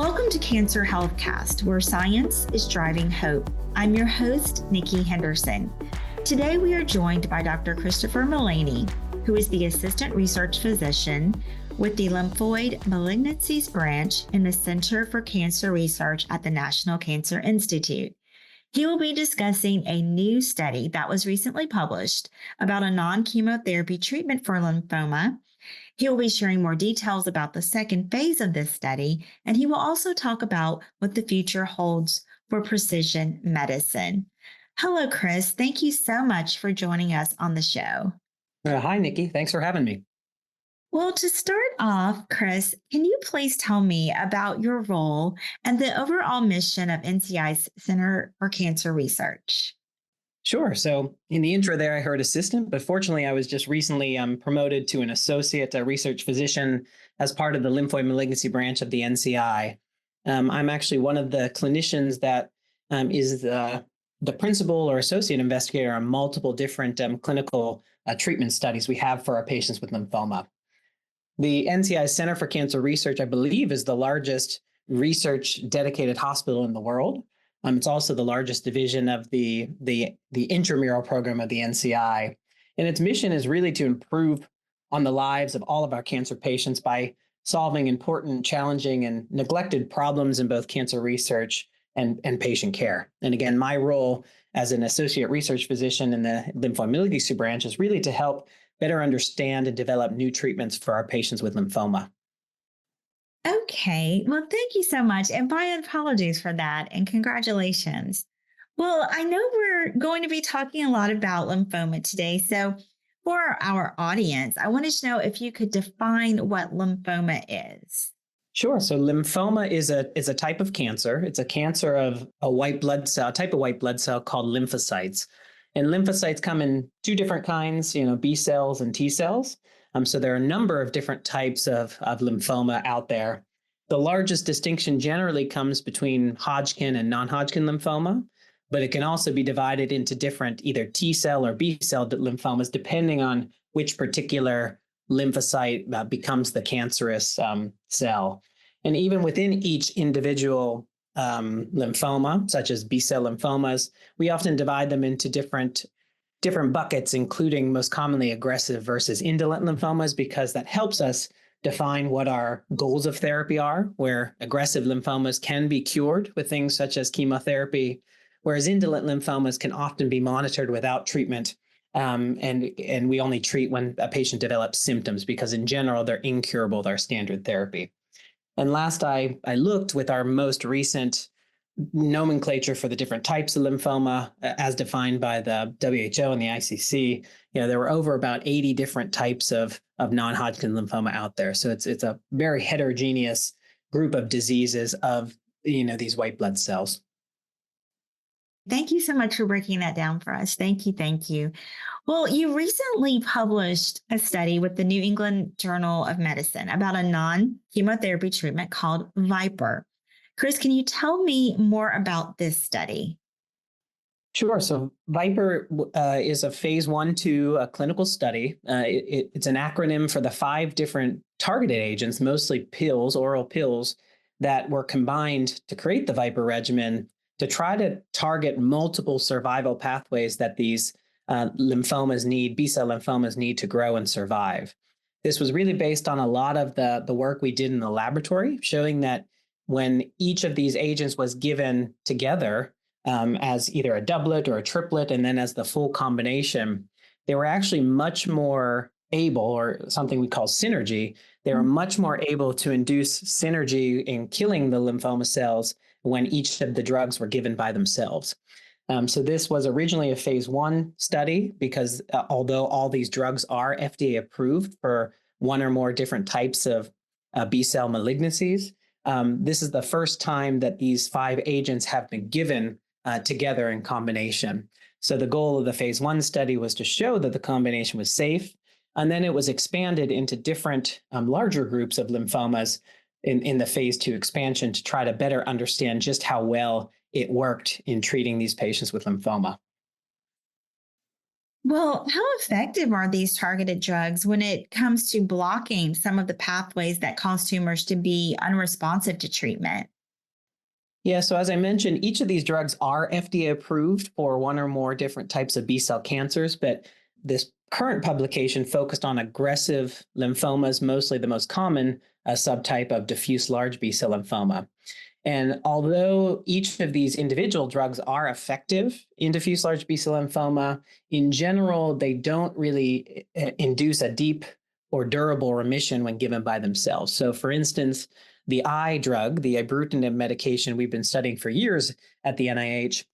Welcome to Cancer HealthCast, where science is driving hope. I'm your host, Nikki Henderson. Today, we are joined by Dr. Christopher Melani, who is the Assistant Research Physician with the Lymphoid Malignancies Branch in the Center for Cancer Research at the National Cancer Institute. He will be discussing a new study that was recently published about a non-chemotherapy treatment for lymphoma. He will be sharing more details about the second phase of this study, and he will also talk about what the future holds for precision medicine. Hello, Chris. Thank you so much for joining us on the show. Hi, Nikki. Thanks for having me. Well, to start off, Chris, can you please tell me about your role and the overall mission of NCI's Center for Cancer Research? Sure. So in the intro there, I heard assistant, but fortunately, I was just recently promoted to an associate research physician as part of the Lymphoid Malignancy Branch of the NCI. I'm actually one of the clinicians that is the principal or associate investigator on multiple different clinical treatment studies we have for our patients with lymphoma. The NCI Center for Cancer Research, I believe, is the largest research-dedicated hospital in the world. It's also the largest division of the intramural program of the NCI. And its mission is really to improve on the lives of all of our cancer patients by solving important, challenging, and neglected problems in both cancer research and patient care. And again, my role as an associate research physician in the Lymphoid Malignancies Branch is really to help better understand and develop new treatments for our patients with lymphoma. Okay, well, thank you so much. And my apologies for that. And congratulations. Well, I know we're going to be talking a lot about lymphoma today. So for our audience, I wanted to know if you could define what lymphoma is. Sure. So lymphoma is a type of cancer. It's a cancer of a white blood cell, a type of white blood cell called lymphocytes. And lymphocytes come in two different kinds, B cells and T cells. So there are a number of different types of lymphoma out there. The largest distinction generally comes between Hodgkin and non-Hodgkin lymphoma, but it can also be divided into different either T cell or B cell lymphomas, depending on which particular lymphocyte becomes the cancerous cell. And even within each individual lymphoma, such as B-cell lymphomas, we often divide them into different buckets, including most commonly aggressive versus indolent lymphomas, because that helps us define what our goals of therapy are, where aggressive lymphomas can be cured with things such as chemotherapy, whereas indolent lymphomas can often be monitored without treatment. And we only treat when a patient develops symptoms, because in general, they're incurable with our standard therapy. And last I looked with our most recent nomenclature for the different types of lymphoma as defined by the WHO and the ICC, there were over about 80 different types of non-Hodgkin lymphoma out there. So it's a very heterogeneous group of diseases of, these white blood cells. Thank you so much for breaking that down for us. Thank you. Thank you. Well, you recently published a study with the New England Journal of Medicine about a non-chemotherapy treatment called ViPOR. Chris, can you tell me more about this study? Sure. So ViPOR is a phase 1/2 clinical study. It's an acronym for the 5 different targeted agents, mostly pills, oral pills, that were combined to create the ViPOR regimen to try to target multiple survival pathways that these lymphomas need, B-cell lymphomas need to grow and survive. This was really based on a lot of the work we did in the laboratory, showing that when each of these agents was given together as either a doublet or a triplet, and then as the full combination, they were actually much more able, or something we call synergy, they were much more able to induce synergy in killing the lymphoma cells when each of the drugs were given by themselves. So this was originally a phase 1 study because although all these drugs are FDA approved for one or more different types of B-cell malignancies, this is the first time that these 5 agents have been given together in combination. So the goal of the phase 1 study was to show that the combination was safe, and then it was expanded into different larger groups of lymphomas in the phase 2 expansion to try to better understand just how well it worked in treating these patients with lymphoma. Well, how effective are these targeted drugs when it comes to blocking some of the pathways that cause tumors to be unresponsive to treatment? Yeah, so as I mentioned, each of these drugs are FDA approved for one or more different types of B cell cancers, but this current publication focused on aggressive lymphomas, mostly the most common subtype of diffuse large B cell lymphoma. And although each of these individual drugs are effective in diffuse large B cell lymphoma, in general, they don't really induce a deep or durable remission when given by themselves. So, for instance, the eye drug, the ibrutinib medication we've been studying for years at the NIH,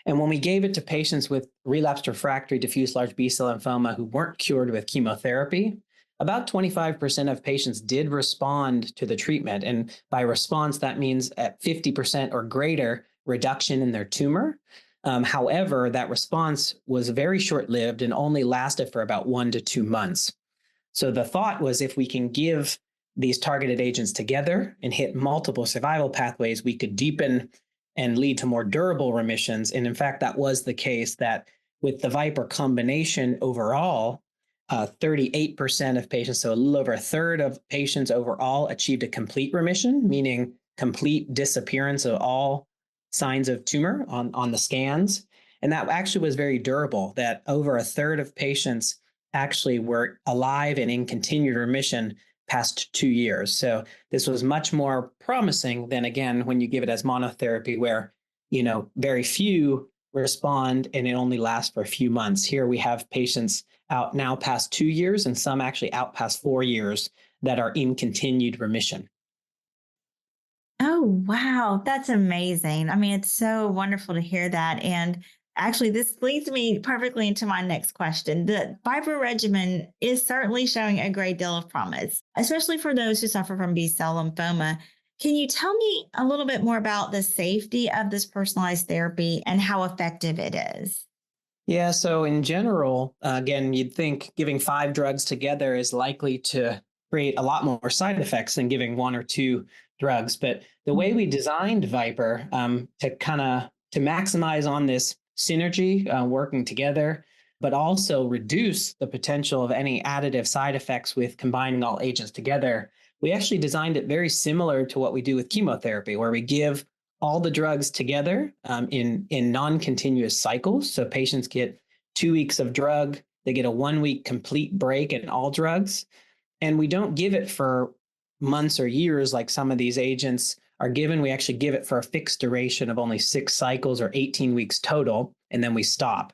and when we gave it to patients with relapsed refractory diffuse large B cell lymphoma who weren't cured with chemotherapy, about 25% of patients did respond to the treatment. And by response, that means at 50% or greater reduction in their tumor. However, that response was very short lived and only lasted for about 1 to 2 months. So the thought was if we can give these targeted agents together and hit multiple survival pathways, we could deepen and lead to more durable remissions. And in fact, that was the case that with the ViPOR combination overall, 38% of patients, so a little over a third of patients overall, achieved a complete remission, meaning complete disappearance of all signs of tumor on the scans. And that actually was very durable, that over a third of patients actually were alive and in continued remission past 2 years. So this was much more promising than, again, when you give it as monotherapy, where, very few respond and it only lasts for a few months. Here we have patients out now past 2 years and some actually out past 4 years that are in continued remission. Oh, wow. That's amazing. I mean, it's so wonderful to hear that. And actually, this leads me perfectly into my next question. The ViPOR regimen is certainly showing a great deal of promise, especially for those who suffer from B cell lymphoma. Can you tell me a little bit more about the safety of this personalized therapy and how effective it is? Yeah, so in general, again, you'd think giving 5 drugs together is likely to create a lot more side effects than giving 1 or 2 drugs. But the way we designed ViPOR to maximize on this synergy working together, but also reduce the potential of any additive side effects with combining all agents together, we actually designed it very similar to what we do with chemotherapy, where we give all the drugs together in non-continuous cycles. So patients get 2 weeks of drug, they get a 1 week complete break in all drugs. And we don't give it for months or years like some of these agents are given. We actually give it for a fixed duration of only 6 cycles or 18 weeks total, and then we stop.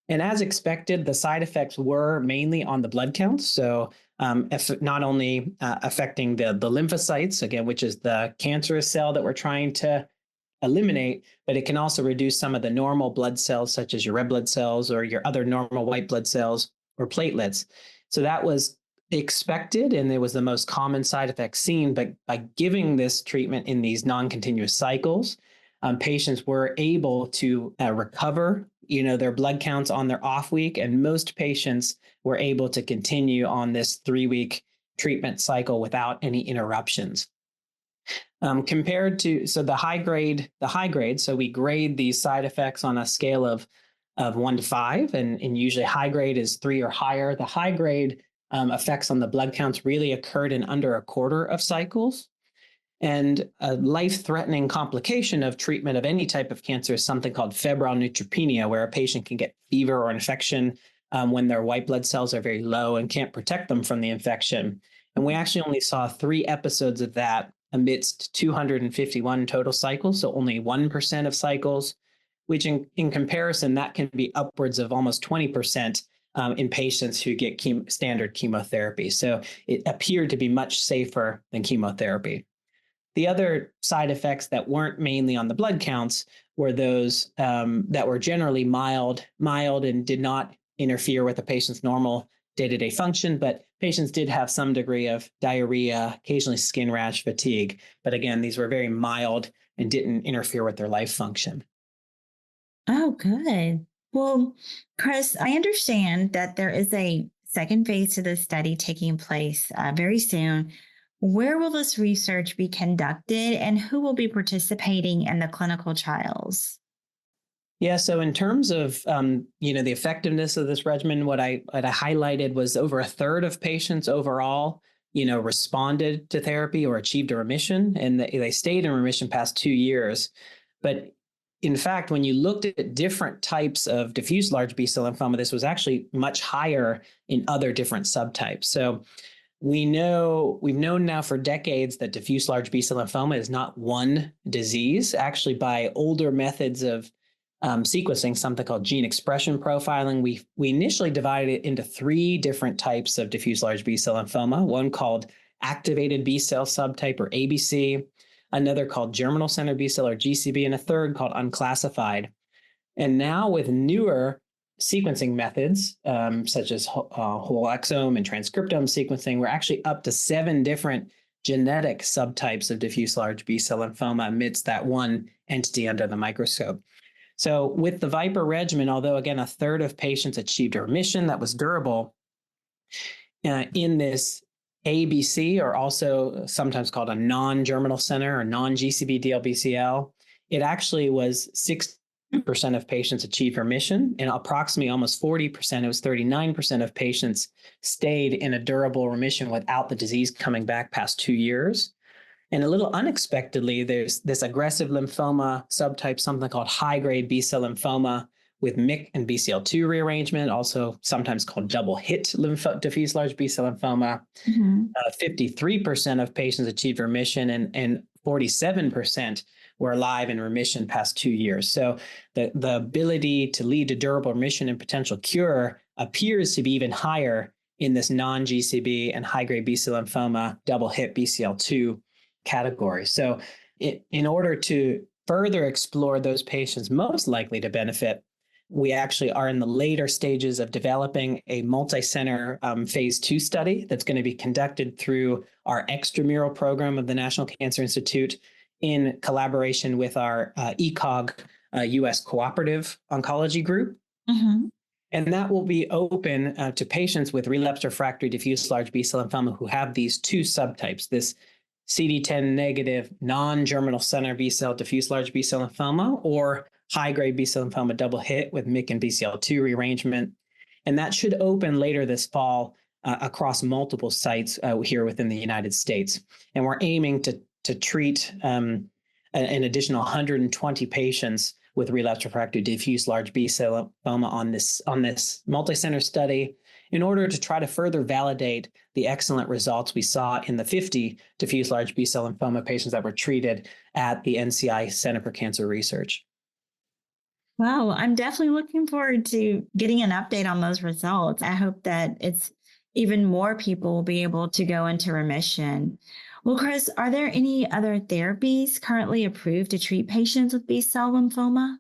And as expected, the side effects were mainly on the blood counts. So if not only affecting the lymphocytes, again, which is the cancerous cell that we're trying to eliminate, but it can also reduce some of the normal blood cells, such as your red blood cells or your other normal white blood cells or platelets. So that was expected, and it was the most common side effect seen. But by giving this treatment in these non-continuous cycles, patients were able to recover, their blood counts on their off week, and most patients were able to continue on this 3-week treatment cycle without any interruptions. Compared to the high grade, so we grade these side effects on a scale of 1 to 5, and usually high grade is 3 or higher. The high grade effects on the blood counts really occurred in under a quarter of cycles. And a life-threatening complication of treatment of any type of cancer is something called febrile neutropenia, where a patient can get fever or infection when their white blood cells are very low and can't protect them from the infection. And we actually only saw 3 episodes of that amidst 251 total cycles, so only 1% of cycles, which in comparison, that can be upwards of almost 20% in patients who get standard chemotherapy. So it appeared to be much safer than chemotherapy. The other side effects that weren't mainly on the blood counts were those that were generally mild and did not interfere with the patient's normal day-to-day function, but patients did have some degree of diarrhea, occasionally skin rash, fatigue. But again, these were very mild and didn't interfere with their life function. Oh, good. Well, Chris, I understand that there is a second phase to this study taking place very soon. Where will this research be conducted and who will be participating in the clinical trials? Yeah, so in terms of the effectiveness of this regimen, what I highlighted was over a third of patients overall, responded to therapy or achieved a remission, and they stayed in remission past 2 years. But in fact, when you looked at different types of diffuse large B-cell lymphoma, this was actually much higher in other different subtypes. So we've known now for decades that diffuse large B-cell lymphoma is not one disease. Actually, by older methods of sequencing, something called gene expression profiling, we initially divided it into 3 different types of diffuse large B-cell lymphoma, one called activated B-cell subtype or ABC, another called germinal center B-cell or GCB, and a third called unclassified. And now with newer sequencing methods, such as whole exome and transcriptome sequencing, we're actually up to 7 different genetic subtypes of diffuse large B-cell lymphoma amidst that one entity under the microscope. So with the ViPOR regimen, although again, a third of patients achieved a remission that was durable, in this ABC, or also sometimes called a non-germinal center or non-GCB DLBCL, it actually was 6% of patients achieved remission, and approximately almost 40%, it was 39% of patients stayed in a durable remission without the disease coming back past 2 years. And a little unexpectedly, there's this aggressive lymphoma subtype, something called high-grade B-cell lymphoma with MYC and BCL2 rearrangement, also sometimes called double hit diffuse large B-cell lymphoma. 53% of patients achieved remission, and 47% were alive in remission past 2 years. So the ability to lead to durable remission and potential cure appears to be even higher in this non-GCB and high-grade B-cell lymphoma double hit BCL2 category. So in order to further explore those patients most likely to benefit, we actually are in the later stages of developing a multi-center phase 2 study that's going to be conducted through our extramural program of the National Cancer Institute in collaboration with our ECOG U.S. Cooperative Oncology Group. And that will be open to patients with relapsed refractory diffuse large B-cell lymphoma who have these 2 subtypes, this CD10 negative non-germinal center B-cell diffuse large B-cell lymphoma, or high-grade B-cell lymphoma double hit with MYC and BCL2 rearrangement. And that should open later this fall across multiple sites here within the United States. And we're aiming to treat an additional 120 patients with relapsed refractory diffuse large B-cell lymphoma on this multi-center study, in order to try to further validate the excellent results we saw in the 50 diffuse large B-cell lymphoma patients that were treated at the NCI Center for Cancer Research. Wow, I'm definitely looking forward to getting an update on those results. I hope that it's even more people will be able to go into remission. Well, Chris, are there any other therapies currently approved to treat patients with B-cell lymphoma?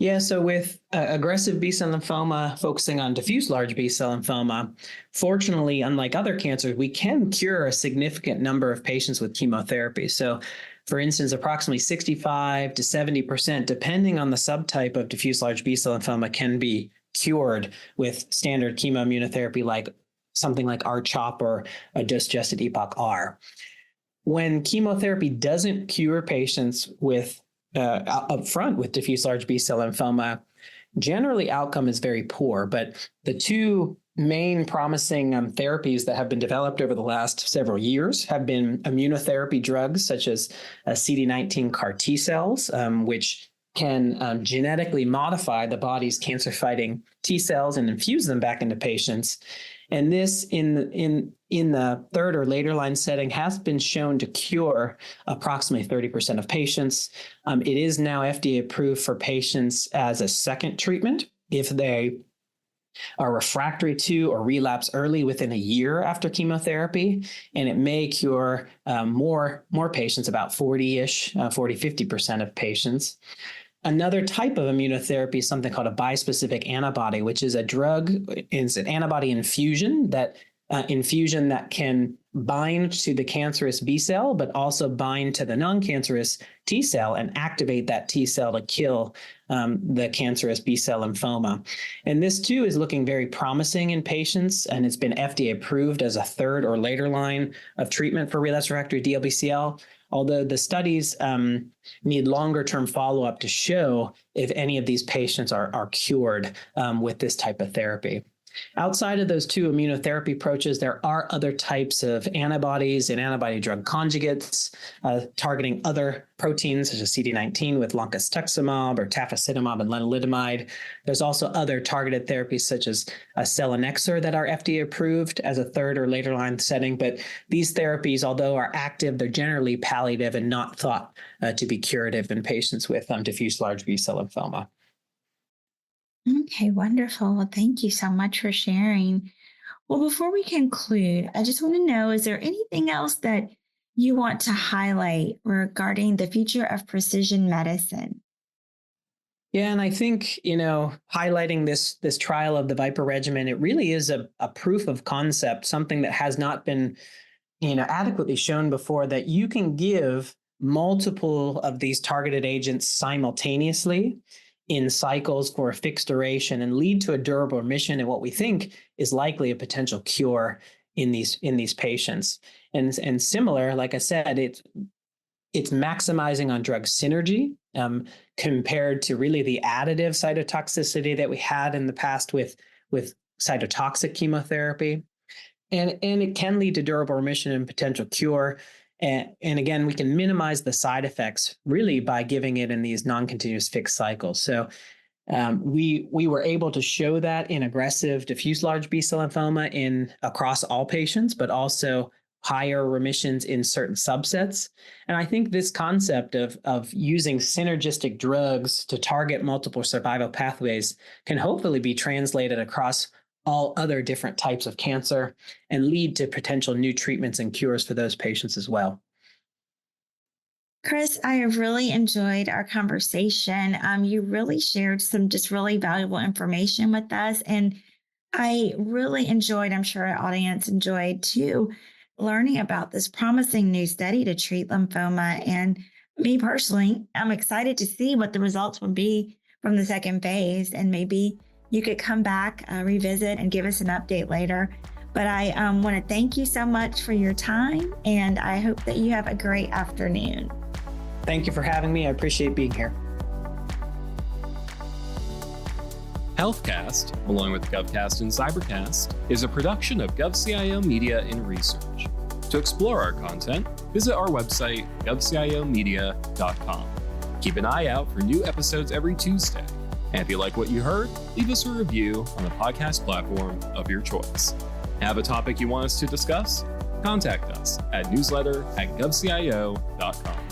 Yeah, so with aggressive B-cell lymphoma, focusing on diffuse large B-cell lymphoma, fortunately, unlike other cancers, we can cure a significant number of patients with chemotherapy. So, for instance, approximately 65 to 70%, depending on the subtype of diffuse large B-cell lymphoma, can be cured with standard chemoimmunotherapy, like something like R-CHOP or a dose-adjusted EPOCH-R. When chemotherapy doesn't cure patients with up front with diffuse large B-cell lymphoma, generally outcome is very poor. But the 2 main promising therapies that have been developed over the last several years have been immunotherapy drugs, such as CD19 CAR T cells, which can genetically modify the body's cancer-fighting T cells and infuse them back into patients. And this, in the third or later line setting, has been shown to cure approximately 30% of patients. It is now FDA approved for patients as a second treatment if they are refractory to or relapse early within a year after chemotherapy. And it may cure more patients, about 50% of patients. Another type of immunotherapy is something called a bispecific antibody, which is a drug, it's an antibody infusion that can bind to the cancerous B cell, but also bind to the non-cancerous T cell and activate that T cell to kill the cancerous B cell lymphoma. And this too is looking very promising in patients, and it's been FDA approved as a third or later line of treatment for relapsed refractory DLBCL. although the studies need longer term follow-up to show if any of these patients are cured with this type of therapy. Outside of those two immunotherapy approaches, there are other types of antibodies and antibody drug conjugates targeting other proteins such as CD19 with loncastuximab or tafasitamab and lenalidomide. There's also other targeted therapies such as selinexor that are FDA approved as a third or later line setting. But these therapies, although are active, they're generally palliative and not thought to be curative in patients with diffuse large B-cell lymphoma. Okay, wonderful. Well, thank you so much for sharing. Well, before we conclude, I just want to know, is there anything else that you want to highlight regarding the future of precision medicine? Yeah, and I think, highlighting this trial of the ViPOR regimen, it really is a proof of concept, something that has not been, adequately shown before, that you can give multiple of these targeted agents simultaneously in cycles for a fixed duration and lead to a durable remission and what we think is likely a potential cure in these patients. And similar, like I said, it's maximizing on drug synergy compared to really the additive cytotoxicity that we had in the past with cytotoxic chemotherapy. And it can lead to durable remission and potential cure. And again, we can minimize the side effects really by giving it in these non-continuous fixed cycles. So we were able to show that in aggressive diffuse large B-cell lymphoma across all patients, but also higher remissions in certain subsets. And I think this concept of using synergistic drugs to target multiple survival pathways can hopefully be translated across all other different types of cancer and lead to potential new treatments and cures for those patients as well. Chris, I have really enjoyed our conversation. You really shared some just really valuable information with us. And I really enjoyed, I'm sure our audience enjoyed too, learning about this promising new study to treat lymphoma. And me personally, I'm excited to see what the results will be from the second phase. And maybe you could come back, revisit, and give us an update later. But I want to thank you so much for your time, and I hope that you have a great afternoon. Thank you for having me. I appreciate being here. HealthCast, along with GovCast and Cybercast, is a production of GovCIO Media and Research. To explore our content, visit our website, govciomedia.com. Keep an eye out for new episodes every Tuesday. And if you like what you heard, leave us a review on the podcast platform of your choice. Have a topic you want us to discuss? Contact us at newsletter@govcio.com.